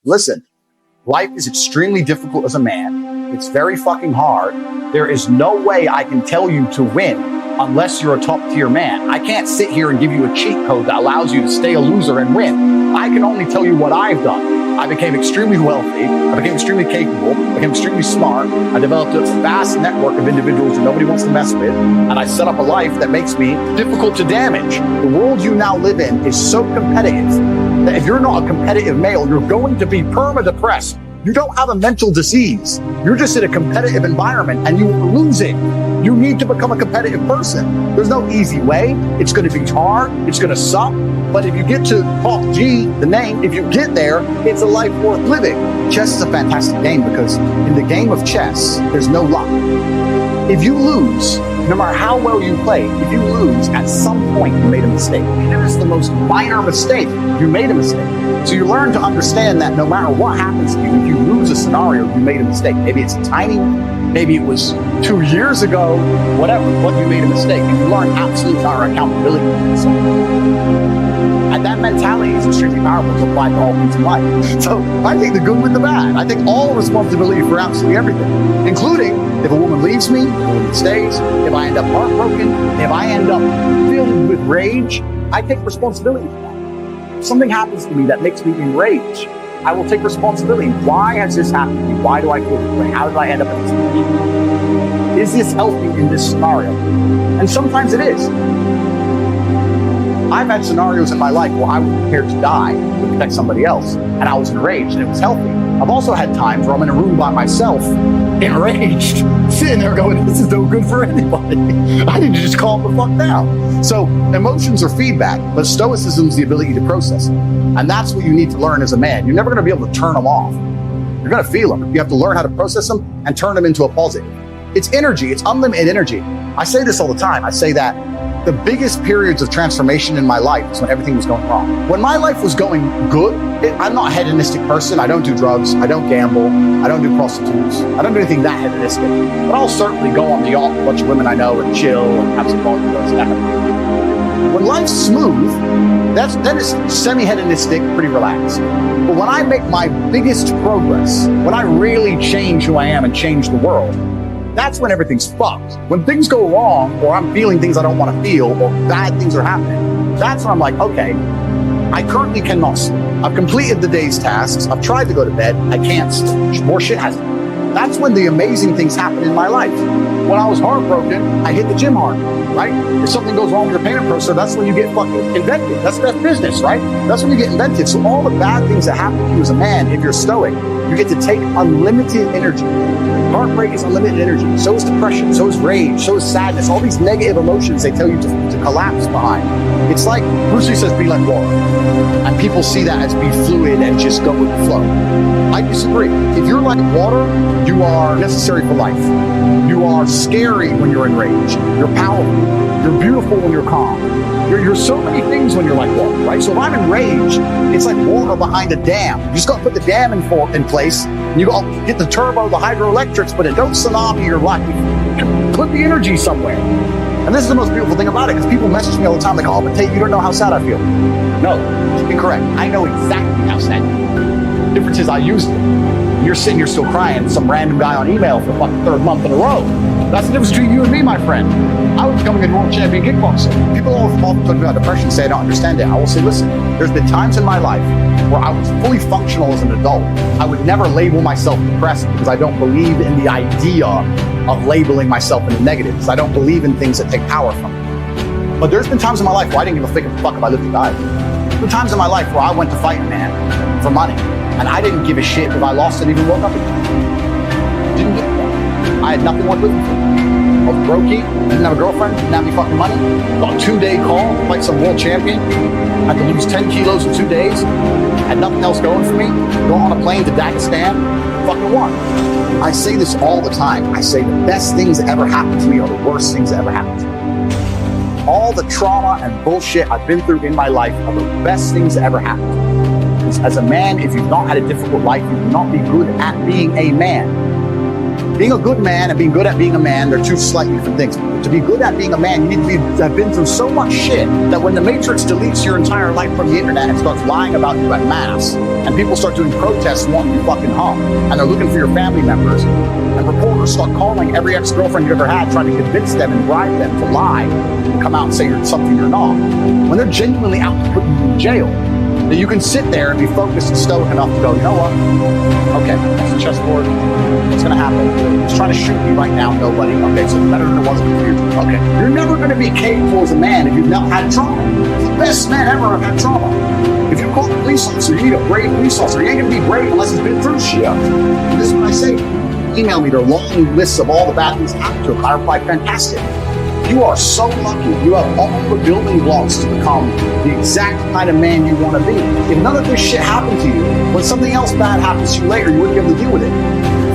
Listen, life is extremely difficult as a man. It's very fucking hard. There is no way I can tell you to win unless you're a top tier man. I can't sit here and give you a cheat code that allows you to stay a loser and win. I can only tell you what I've done. I became extremely wealthy. I became extremely capable. I became extremely smart. I developed a vast network of individuals that nobody wants to mess with. And I set up a life that makes me difficult to damage. The world you now live in is so competitive that if you're not a competitive male, you're going to be perma-depressed. You don't have a mental disease. You're just in a competitive environment and you are losing. You need to become a competitive person. There's no easy way. It's going to be hard. It's going to suck. But if you get to top G, the name, if you get there, it's a life worth living. Chess is a fantastic game because in the game of chess, there's no luck. If you lose, no matter how well you play, if you lose, at some point you made a mistake. Even if it's the most minor mistake, you made a mistake. So you learn to understand that no matter what happens to you, if you lose a scenario, you made a mistake. Maybe it's tiny, maybe it was 2 years ago, whatever, but you made a mistake. And you learn absolute accountability for yourself. And that mentality is extremely powerful to apply to all things in life. So I take the good with the bad. I take all responsibility for absolutely everything, including if a woman leaves me, if a woman stays, if I end up heartbroken, if I end up filled with rage, I take responsibility for that. If something happens to me that makes me enraged, I will take responsibility. Why has this happened to me? Why do I feel this way? How did I end up in this situation? Is this healthy in this scenario? And sometimes it is. I've had scenarios in my life where I was prepared to die to protect somebody else, and I was enraged, and it was healthy. I've also had times where I'm in a room by myself, enraged, sitting there going, this is no good for anybody. I need to just calm the fuck down. So emotions are feedback, but stoicism is the ability to process them. And that's what you need to learn as a man. You're never going to be able to turn them off. You're going to feel them. You have to learn how to process them and turn them into a positive. It's energy. It's unlimited energy. I say this all the time. I say that the biggest periods of transformation in my life was when everything was going wrong. When my life was going good, I'm not a hedonistic person. I don't do drugs. I don't gamble. I don't do prostitutes. I don't do anything that hedonistic. But I'll certainly go on the yacht with a bunch of women I know and chill and have some fun with those. When life's smooth, then it's semi-hedonistic, pretty relaxed. But when I make my biggest progress, when I really change who I am and change the world, that's when everything's fucked. When things go wrong, or I'm feeling things I don't want to feel, or bad things are happening, that's when I'm like, okay, I currently cannot sleep. I've completed the day's tasks. I've tried to go to bed. I can't sleep. More shit has happened. That's when the amazing things happen in my life. When I was heartbroken, I hit the gym hard, right? If something goes wrong with your payment processor, that's when you get fucking inventive. That's business, right? That's when you get inventive. So all the bad things that happen to you as a man, if you're stoic, you get to take unlimited energy. Heartbreak is unlimited energy. So is depression. So is rage. So is sadness. All these negative emotions they tell you to collapse behind. It's like Bruce Lee says, be like water. And people see that as be fluid and just go with the flow. I disagree. If you're like water, you are necessary for life. You are scary when you're enraged. You're powerful. You're beautiful when you're calm. You're so many things when you're like water, right? So if I'm enraged, it's like water behind a dam. You just got to put the dam in place. And you got to get the turbo, the hydroelectrics, but it don't tsunami your life. Put the energy somewhere. And this is the most beautiful thing about it, because people message me all the time like, oh, but Tate, you don't know how sad I feel. No, incorrect. I know exactly how sad you feel. The difference is I used it. You're sitting here still crying, some random guy on email for the fucking third month in a row. That's the difference between you and me, my friend. I was becoming a world champion kickboxer. People often talk about depression, say I don't understand it. I will say, listen, there's been times in my life where I was fully functional as an adult. I would never label myself depressed because I don't believe in the idea of labeling myself in the negative, because I don't believe in things that take power from me. But there's been times in my life where I didn't give a fuck if I lived or died. There's been times in my life where I went to fight a man for money, and I didn't give a shit if I lost and even woke up again. Didn't give a fuck. I had nothing worth living for. I was brokey, didn't have a girlfriend, didn't have any fucking money. Got a 2-day call to fight some world champion. Had to lose 10 kilos in 2 days. Had nothing else going for me. Go on a plane to Dagestan. Fucking won. I say this all the time. I say the best things that ever happened to me are the worst things that ever happened to me. All the trauma and bullshit I've been through in my life are the best things that ever happened to me. As a man, if you've not had a difficult life, you will not be good at being a man. Being a good man and being good at being a man, they're two slightly different things. To be good at being a man, you need to have been through so much shit that when the Matrix deletes your entire life from the internet and starts lying about you en masse, and people start doing protests wanting you fucking hung, and they're looking for your family members, and reporters start calling every ex-girlfriend you ever had, trying to convince them and bribe them to lie and come out and say you're something you're not, when they're genuinely out to put you in jail, that you can sit there and be focused and stoic enough to go, you know what? Okay, that's the chessboard. What's going to happen? He's trying to shoot me right now, nobody. Okay, so better than it was in the future. Okay, you're never going to be capable as a man if you've not had trauma. The best men ever have had trauma. If you call a police officer, you need a brave police officer. You ain't going to be brave unless he's been through shit. And this is what I say. Email me their long lists of all the bad things that happened to him. I reply, fantastic. You are so lucky. You have all the building blocks to become the exact kind of man you want to be. If none of this shit happened to you, when something else bad happens to you later, you wouldn't be able to deal with it.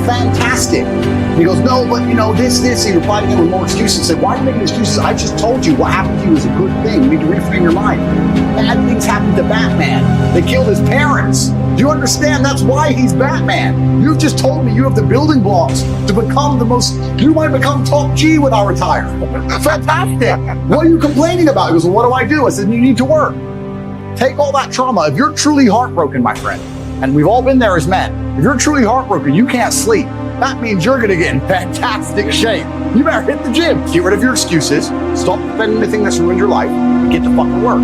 Fantastic. And he goes, no, but you know, this. He replied again with more excuses and said, why are you making excuses? I just told you what happened to you is a good thing. You need to reframe your mind. Bad things happened to Batman. They killed his parents. Do you understand? That's why he's Batman. You've just told me you have the building blocks to become the most, you might become top G when I retire. Fantastic. What are you complaining about? He goes, well, what do I do? I said, you need to work. Take all that trauma. If you're truly heartbroken, my friend, and we've all been there as men, if you're truly heartbroken, you can't sleep. That means you're going to get in fantastic shape. You better hit the gym. Get rid of your excuses. Stop defending the thing that's ruined your life. And get to fucking work.